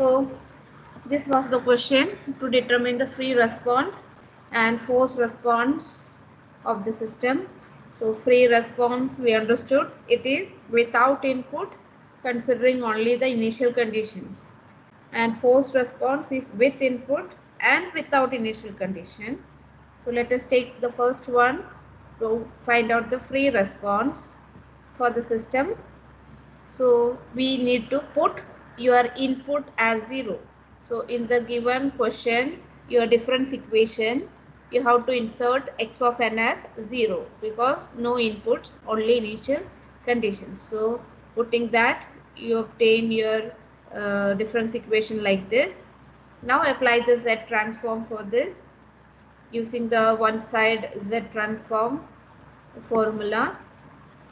So this was the question to determine the free response and forced response of the system. So free response, we understood it is without input considering only the initial conditions, and forced response is with input and without initial condition. So let us take the first one to find out the free response for the system. So we need to put your input as 0. So in the given question, your difference equation, you have to insert x of n as 0 because no inputs, only initial conditions. So putting that, you obtain your difference equation like this. Now apply the Z transform for this using the one side Z transform formula.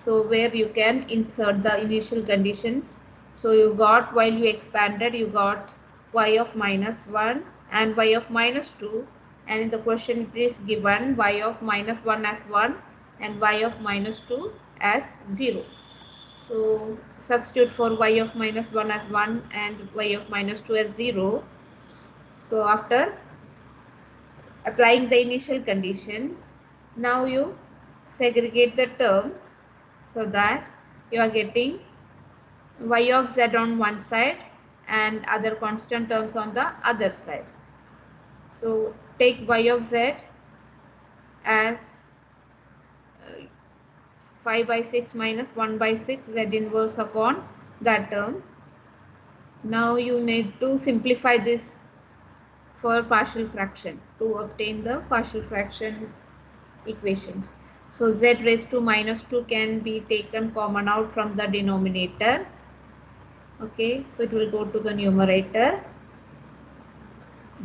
So where you can insert the initial conditions. So you got, while you expanded, you got y of -1 and y of -2, and in the question it is given y of -1 as 1 and y of -2 as 0. So substitute for y of -1 as 1 and y of -2 as 0. So after applying the initial conditions, now you segregate the terms so that you are getting y of z on one side and other constant terms on the other side. So take y of z as 5 by 6 minus 1 by 6 z inverse upon that term. Now you need to simplify this for partial fraction to obtain the partial fraction equations. So z raised to -2 can be taken common out from the denominator. Okay, so it will go to the numerator.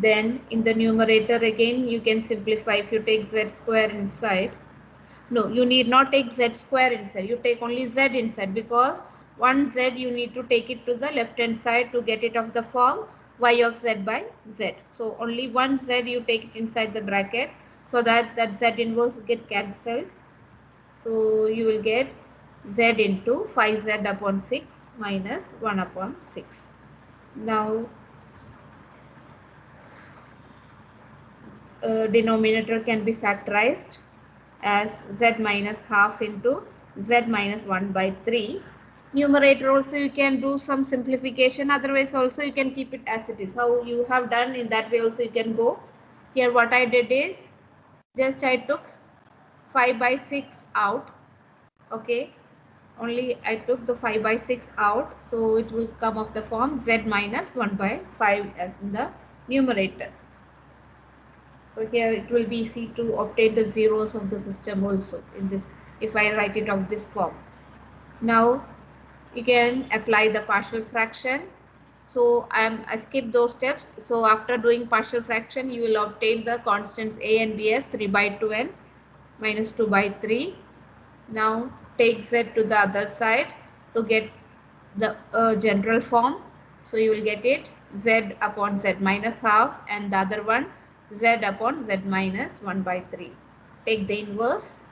Then in the numerator again you can simplify. If you take z square inside, no, you need not take z square inside, you take only z inside, because one z you need to take it to the left hand side to get it of the form y of z by z. So only one z you take it inside the bracket so that z inverse get cancelled. So you will get z into 5z upon 6 minus 1 upon 6. Now denominator can be factorized as z minus half into z minus 1 by 3. Numerator also you can do some simplification, otherwise also you can keep it as it is. How you have done, in that way also you can go. Here what I did is just I took 5 by 6 out. Okay, only I took the 5 by 6 out, so it will come of the form z minus 1 by 5 as in the numerator. So here it will be easy to obtain the zeros of the system also in this, if I write it of this form. Now you can apply the partial fraction. So I skip those steps. So after doing partial fraction, you will obtain the constants a and b as 3 by 2 and minus 2 by 3. Now take z to the other side to get the general form. So you will get it z upon z minus half, and the other one z upon z minus 1 by 3. Take the inverse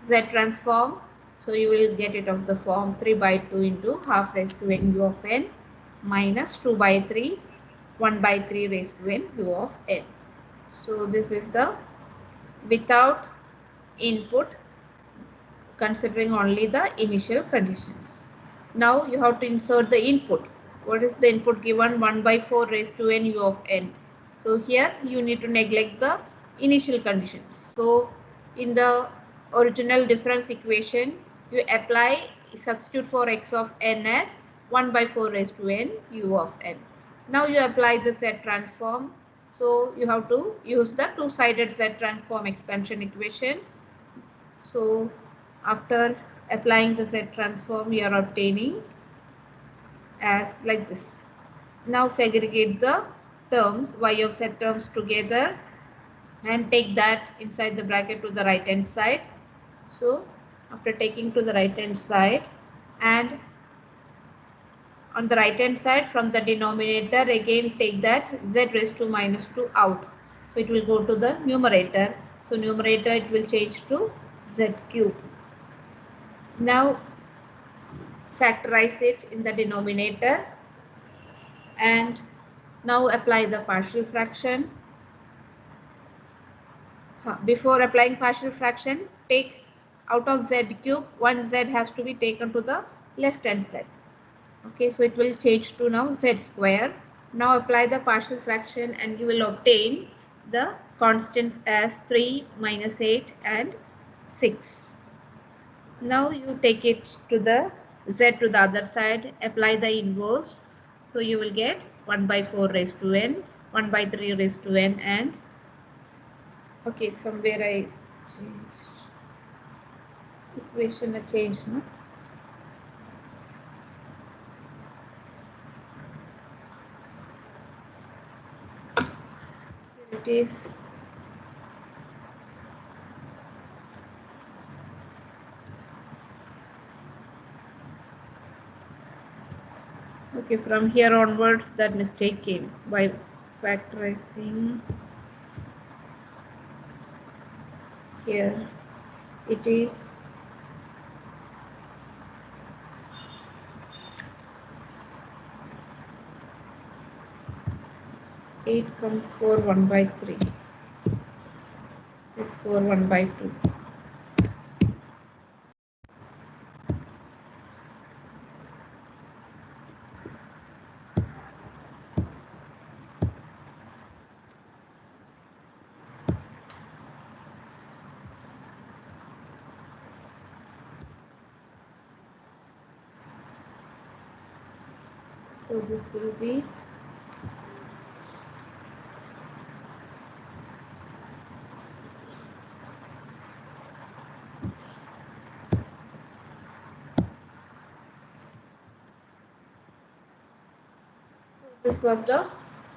z transform. So you will get it of the form 3 by 2 into half raised to n u of n minus 2 by 3 1 by 3 raised to n u of n. So this is the without input considering only the initial conditions. Now you have to insert the input. What is the input given? 1 by 4 raised to n u of n. So here you need to neglect the initial conditions. So in the original difference equation, you apply, substitute for x of n as 1 by 4 raised to n u of n. Now you apply the Z transform. So you have to use the two-sided Z transform expansion equation. So after applying the Z transform, you are obtaining as like this. Now segregate the terms, y of z terms together, and take that inside the bracket to the right hand side. So after taking to the right hand side, and on the right hand side from the denominator again take that z raised to -2 out. So it will go to the numerator. So numerator it will change to z cube. Now factorize it in the denominator, and Now apply the partial fraction. Before applying partial fraction, take out of z cube, one z has to be taken to the left hand side. Okay, so it will change to now z square. Now apply the partial fraction and you will obtain the constants as 3, minus 8 and 6. Now you take it to the z to the other side, apply the inverse. So you will get 1 by 4 raised to n, 1 by 3 raised to n, and okay, somewhere I changed equation, a change, no? Here it is. Okay, from here onwards that mistake came by factorizing. Here it is 8 comes 4 1 by 3. This 4 1 by 2. So this will be this was the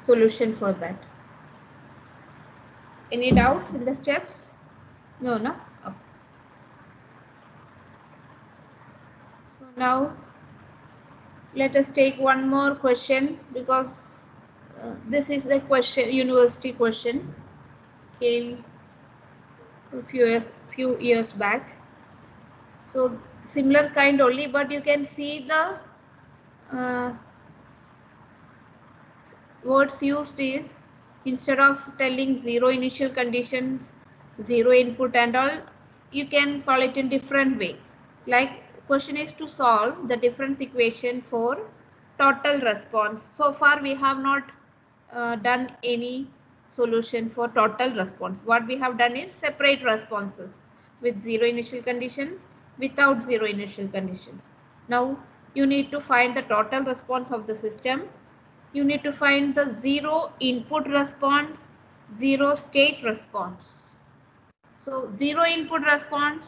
solution for that. Any doubt in the steps? No, no? Okay. So now let us take one more question, because this is the question, university question, came a few years back. So similar kind only, but you can see the words used is, instead of telling 0 initial conditions, 0 input and all, you can call it in different way. Like question is to solve the difference equation for total response. So far we have not done any solution for total response. What we have done is separate responses with 0 initial conditions, without 0 initial conditions. Now you need to find the total response of the system. You need to find the 0 input response, 0 state response. So 0 input response,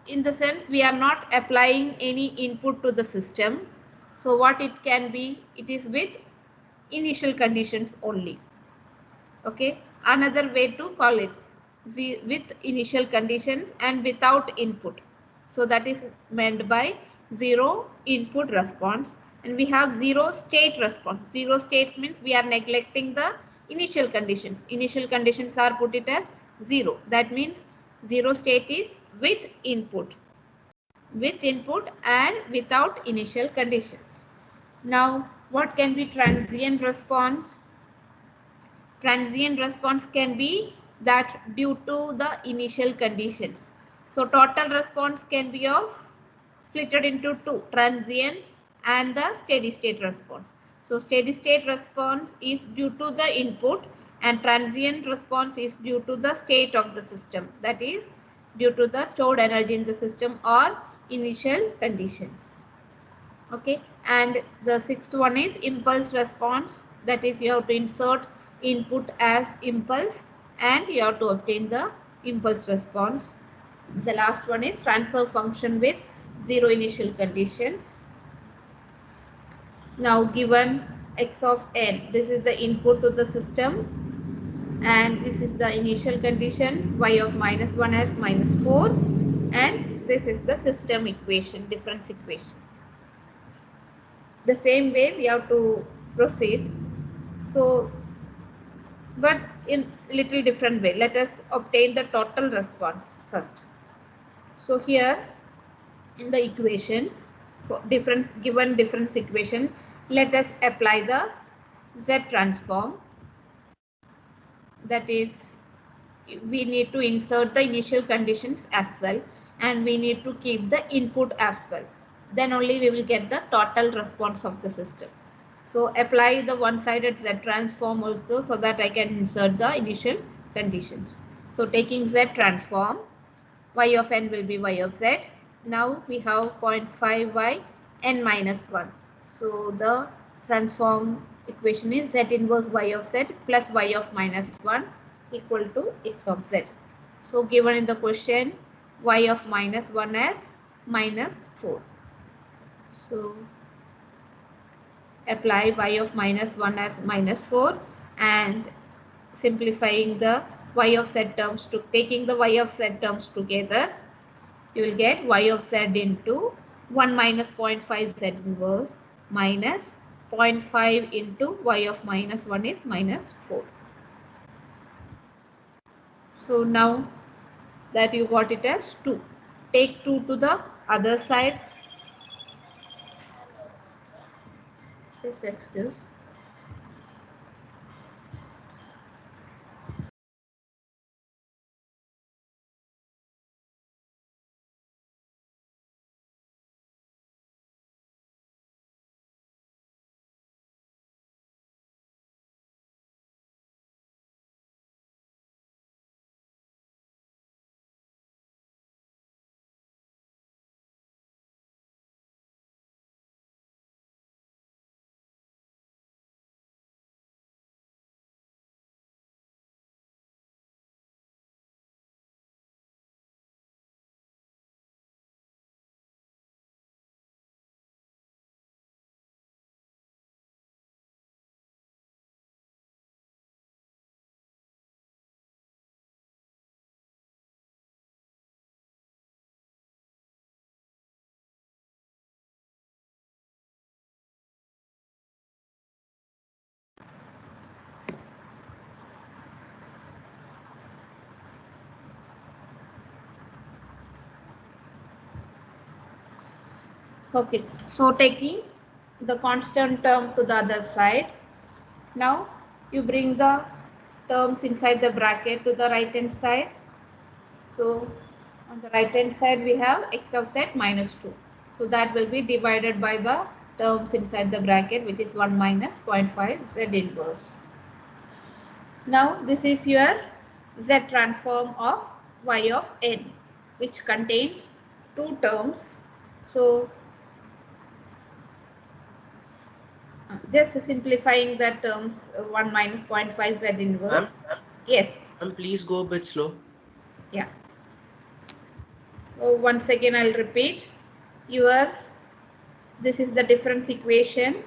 in the sense we are not applying any input to the system. So what it can be, it is with initial conditions only. Okay, another way to call it, with initial conditions and without input. So that is meant by 0 input response. And we have 0 state response. 0 states means we are neglecting the initial conditions. Initial conditions are put it as 0. That means 0 state is with input and without initial conditions. Now what can be transient response? Transient response can be that due to the initial conditions. So total response can be of splitted into two, transient and the steady state response. So steady state response is due to the input and transient response is due to the state of the system, that is due to the stored energy in the system or initial conditions. Okay, and the sixth one is impulse response, that is you have to insert input as impulse and you have to obtain the impulse response. The last one is transfer function with 0 initial conditions. Now given x of n, this is the input to the system and this is the initial conditions, y of minus 1 as minus 4, and this is the system equation, difference equation. The same way we have to proceed. So, but in little different way. Let us obtain the total response first. So here in the equation, for difference, given difference equation, Let us apply the Z transform. That is, we need to insert the initial conditions as well, and we need to keep the input as well. Then only we will get the total response of the system. So apply the one-sided Z transform also, so that I can insert the initial conditions. So taking Z transform, y of n will be y of z. Now we have 0.5y n minus 1. So the transform equation is z inverse y of z plus y of minus 1 equal to x of z. So given in the question, y of minus 1 as minus 4. So apply y of minus 1 as minus 4 and simplifying the y of z terms to taking the y of z terms together, you will get y of z into 1 minus 0.5 z inverse minus 0.5 into y of minus 1 is minus 4. So now that you got it as 2, take 2 to the other side. This excuse. Okay, so taking the constant term to the other side, now you bring the terms inside the bracket to the right hand side. So on the right hand side we have x of z minus 2. So that will be divided by the terms inside the bracket, which is 1 minus 0.5 z inverse. Now this is your z transform of y of n, which contains two terms. So just simplifying the terms, 1 minus 0.5 z inverse. Yes. Please go a bit slow. Yeah. So once again I'll repeat. This is the difference equation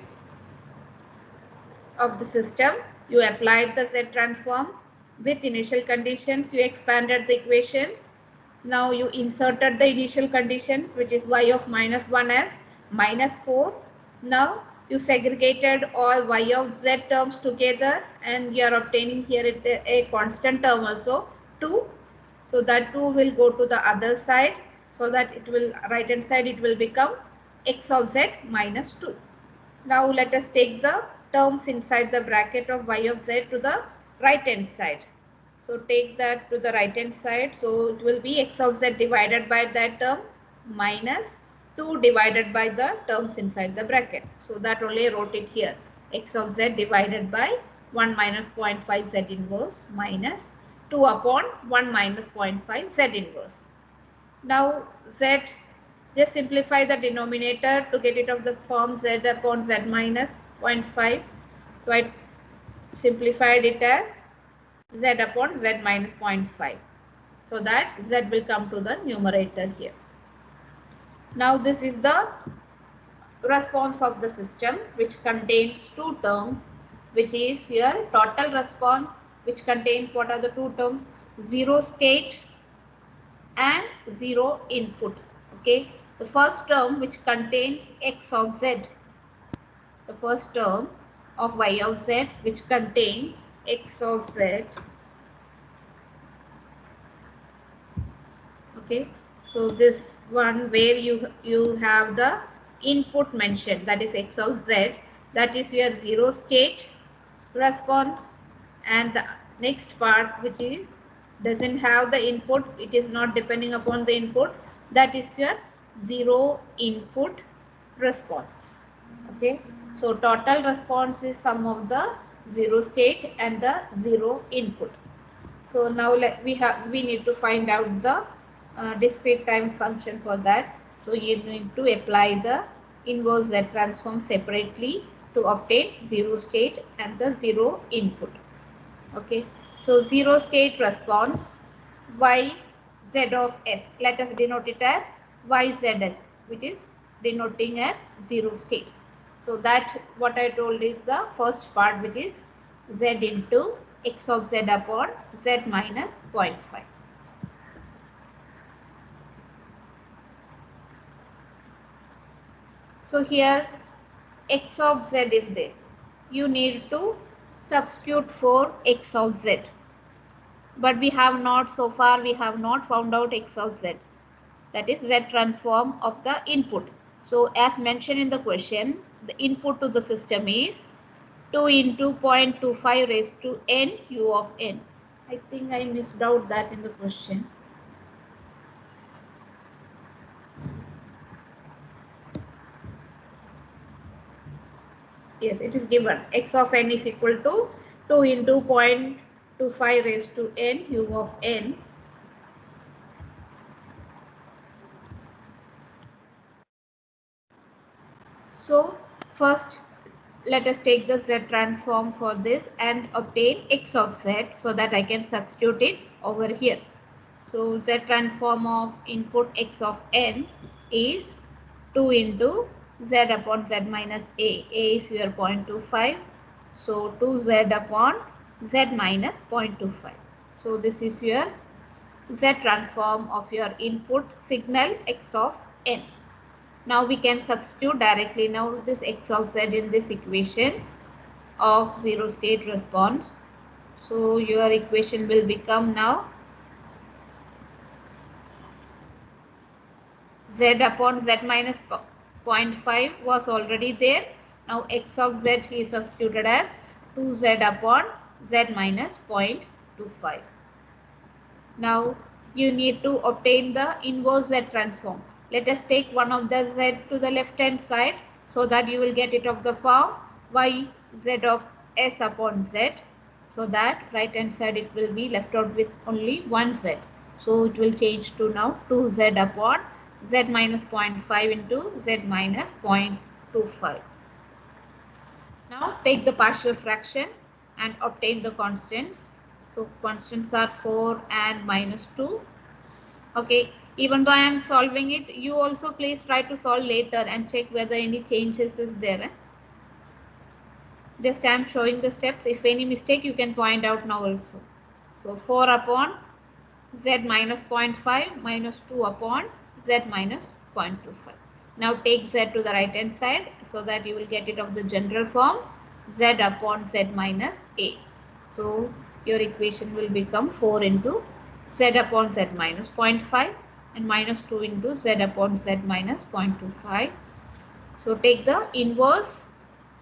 of the system. You applied the Z transform with initial conditions. You expanded the equation. Now you inserted the initial conditions, which is y of minus 1 as minus 4. Now you segregated all y of z terms together, and you are obtaining here a constant term also, 2. So that 2 will go to the other side, so that it will, right hand side, it will become x of z minus 2. Now let us take the terms inside the bracket of y of z to the right hand side. So take that to the right hand side. So it will be x of z divided by that term minus 2 divided by the terms inside the bracket. So that only I wrote it here. X of z divided by 1 minus 0.5 z inverse minus 2 upon 1 minus 0.5 z inverse. Now z, just simplify the denominator to get it of the form z upon z minus 0.5. So I simplified it as z upon z minus 0.5. So that z will come to the numerator here. Now this is the response of the system, which contains two terms, which is your total response, which contains what are the two terms? 0 state and 0 input. Okay, the first term, which contains x of z, the first term of y of z, which contains x of z. Okay, so this one where you have the input mentioned, that is x of z, that is your zero state response, and the next part which is doesn't have the input, it is not depending upon the input, that is your zero input response. Okay, so total response is sum of the zero state and the zero input. So now we need to find out the discrete time function for that. So you need to apply the inverse Z transform separately to obtain zero state and the zero input. Okay, so zero state response y z of s. Let us denote it as yzs, which is denoting as zero state. So that what I told is the first part, which is z into x of z upon z minus 0.5. So here x of z is there. You need to substitute for x of z. But we have not, so far we have not found out x of z. That is Z transform of the input. So as mentioned in the question, the input to the system is 2 into 0.25 raised to n u of n. I think I missed out that in the question. Yes, it is given. X of n is equal to 2 into 0.25 raised to n u of n. So first let us take the Z transform for this and obtain x of z, so that I can substitute it over here. So Z transform of input x of n is 2 into z upon z minus a. A is your 0.25. So 2z upon z minus 0.25. So this is your Z transform of your input signal x of n. Now we can substitute directly now this x of z in this equation of zero state response. So your equation will become now z upon z minus 0.5 was already there. Now x of z is substituted as 2z upon z minus 0.25. Now you need to obtain the inverse z transform. Let us take one of the z to the left hand side, so that you will get it of the form y z of s upon z. So that right hand side it will be left out with only one z. So it will change to now 2z upon z minus 0.5 into z minus 0.25. Now take the partial fraction and obtain the constants. So constants are 4 and minus 2. Okay, even though I am solving it, you also please try to solve later and check whether any changes is there. Just I am showing the steps. If any mistake, you can point out now also. So 4 upon z minus 0.5 minus 2 upon z minus 0.25. Now take z to the right hand side, so that you will get it of the general form z upon z minus a. So your equation will become 4 into z upon z minus 0.5 and minus 2 into z upon z minus 0.25. So take the inverse,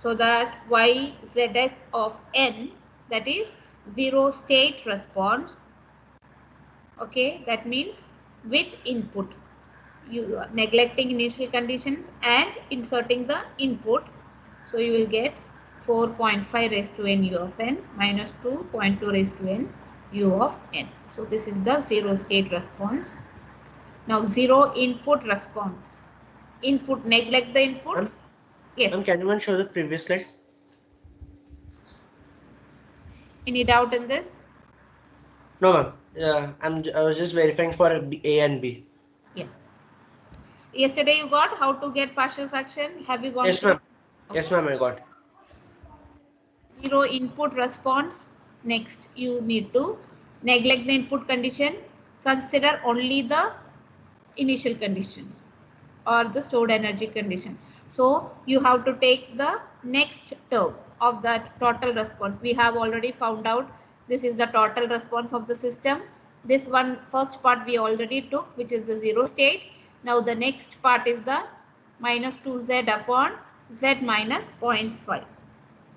so that y zs of n, that is zero state response. Okay, that means with input, you are neglecting initial conditions and inserting the input. So you will get 4.5 raised to n u of n minus 2.2 raised to n u of n. So this is the zero state response. Now zero input response. Input, neglect the input. Yes. Can you show the previous slide? Any doubt in this? No, ma'am. I was just verifying for A and B. Yes. Yesterday you got how to get partial fraction. Have you gone Yes, through? ma'am. Yes, ma'am. I got. Zero input response. Next, you need to neglect the input condition. Consider only the initial conditions or the stored energy condition. So you have to take the next term of that total response. We have already found out this is the total response of the system. This one first part we already took, which is the zero state. Now the next part is the minus 2z upon z minus 0.5.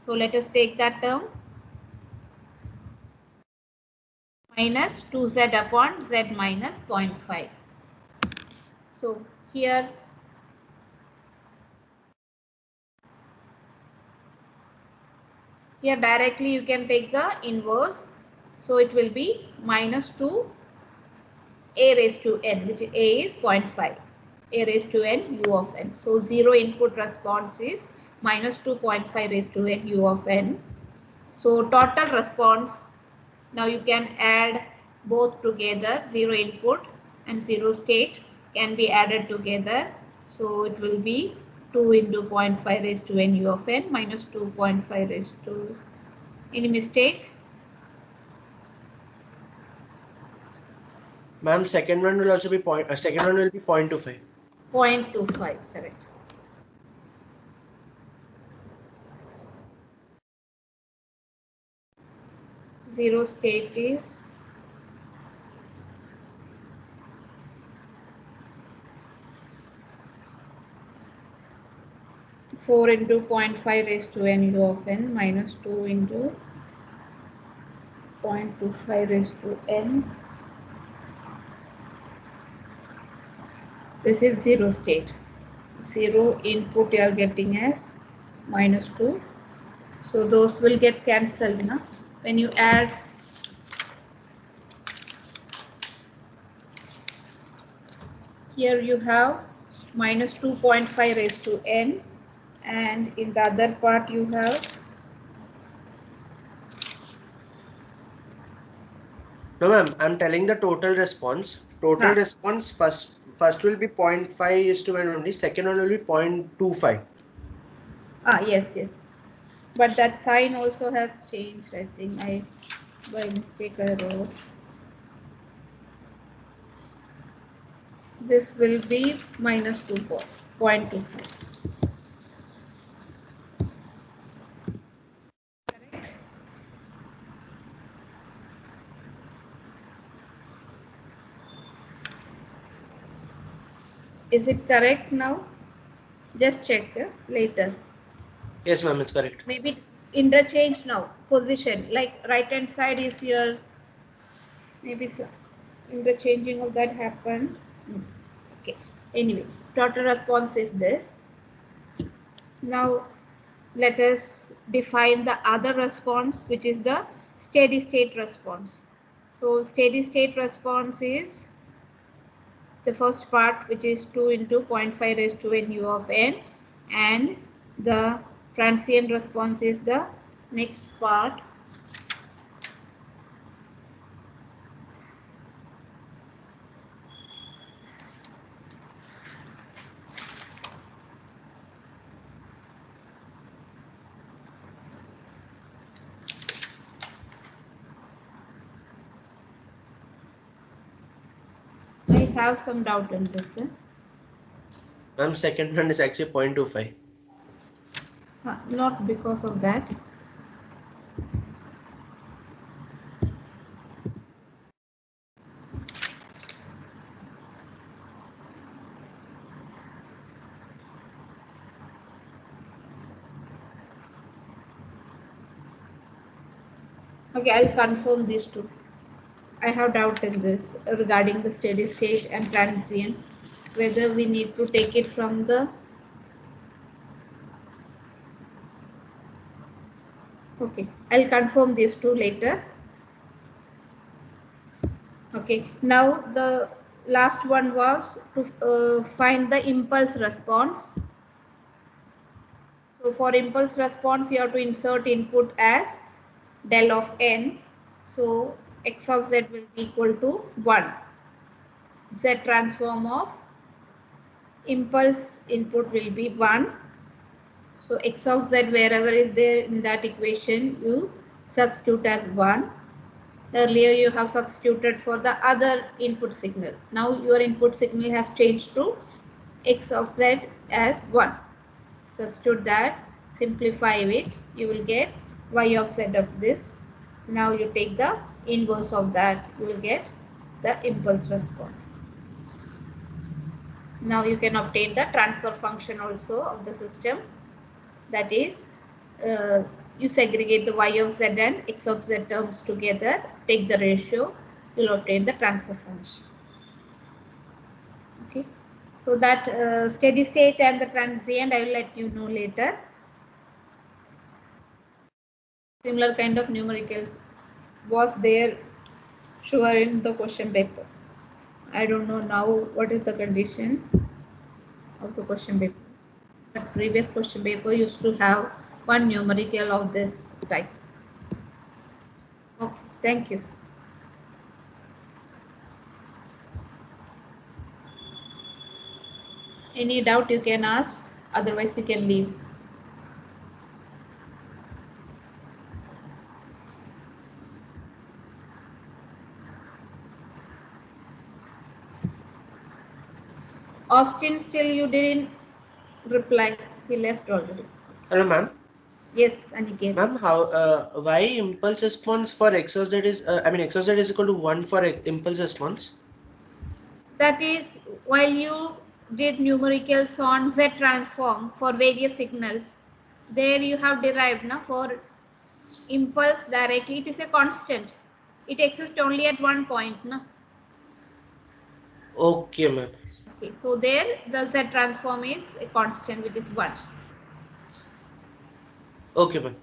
So let us take that term, minus 2z upon z minus 0.5. So here directly you can take the inverse. So it will be minus 2 a raised to n, which a is 0.5, a raised to n u of n. So 0 input response is minus 2.5 raised to n u of n. So total response, now you can add both together, 0 input and 0 state can be added together. So it will be 2 into 0.5 raised to n u of n minus 2.5 raised to, any mistake? Ma'am, second one will also be second one will be 0.25. 0.25, correct. Zero state is 4 into 0.5 raised to n u of n minus 2 into 0.25 raised to n. This is zero state. Zero input you are getting as minus 2. So those will get cancelled now. When you add, here you have minus 2.5 raised to n, and in the other part you have, No, ma'am, I'm telling the total response. Total response first will be 0.5 is to 1 only. Second one will be 0.25. Yes, yes. But that sign also has changed. I think I by mistake I wrote. This will be minus 2.25. Is it correct now? Just check later. Yes, ma'am, it's correct. Maybe interchange now. Position, like right hand side is here. Maybe interchanging of that happened. Okay. Anyway, total response is this. Now let us define the other response, which is the steady state response. So steady state response is the first part, which is 2 into 0.5 raised to n u of n, and the transient response is the next part. I have some doubt in this. Ma'am, second one is actually 0.25. Not because of that. Okay, I'll confirm these two. I have doubt in this regarding the steady state and transient, whether we need to take it from the. Okay, I'll confirm these two later. Okay, now the last one was to find the impulse response. So for impulse response, you have to insert input as del of n. So x of z will be equal to 1. Z transform of impulse input will be 1. So x of z, wherever is there in that equation, you substitute as 1. Earlier you have substituted for the other input signal. Now your input signal has changed to x of z as 1. Substitute that, simplify it, you will get y of z of this. Now you take the inverse of that, you will get the impulse response. Now you can obtain the transfer function also of the system. That is, you segregate the y of z and x of z terms together, take the ratio, you will obtain the transfer function. Okay, so that steady state and the transient I will let you know later. Similar kind of numericals was there sure in the question paper. I don't know now what is the condition of the question paper. But previous question paper used to have one numerical of this type. Okay, thank you. Any doubt you can ask, otherwise you can leave. Austin, still you didn't reply. He left already. Hello, ma'am. Yes, Aniket. Ma'am, how why impulse response for x of z is x of z is equal to 1 for impulse response? That is, while you did numericals on Z transform for various signals, there you have derived now for impulse directly, it is a constant. It exists only at one point. No? Okay, ma'am. Okay, so there the Z transform is a constant, which is 1. Okay, ma'am.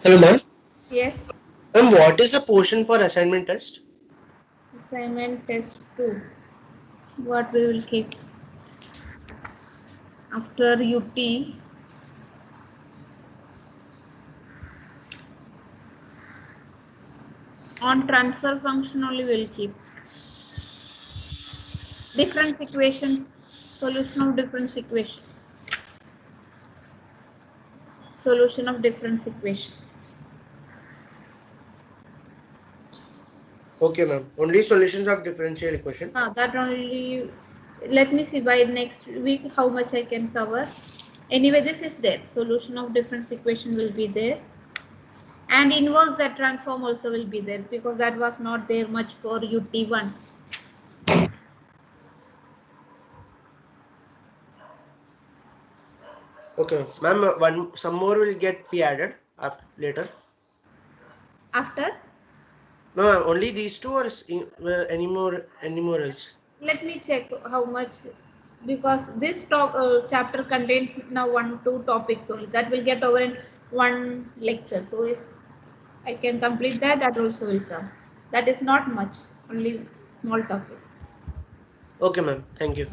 Hello, ma'am. Yes. Ma'am, what is the portion for assignment test? Assignment test 2. What we will keep after UT. On transfer function only we will keep. Difference equations, solution of difference equation. Solution of difference equation. Okay, ma'am. Only solutions of differential equation. That only. Let me see by next week how much I can cover. Anyway, this is there. Solution of difference equation will be there. And inverse Z transform also will be there because that was not there much for UT1. Okay, ma'am. Some more will be added after later. After? No, ma'am. Only these two, or any more else? Let me check how much, because this chapter contains now 1-2 topics only. That will get over in one lecture. So if I can complete that, that also will come. That is not much, only small topic. Okay, ma'am. Thank you.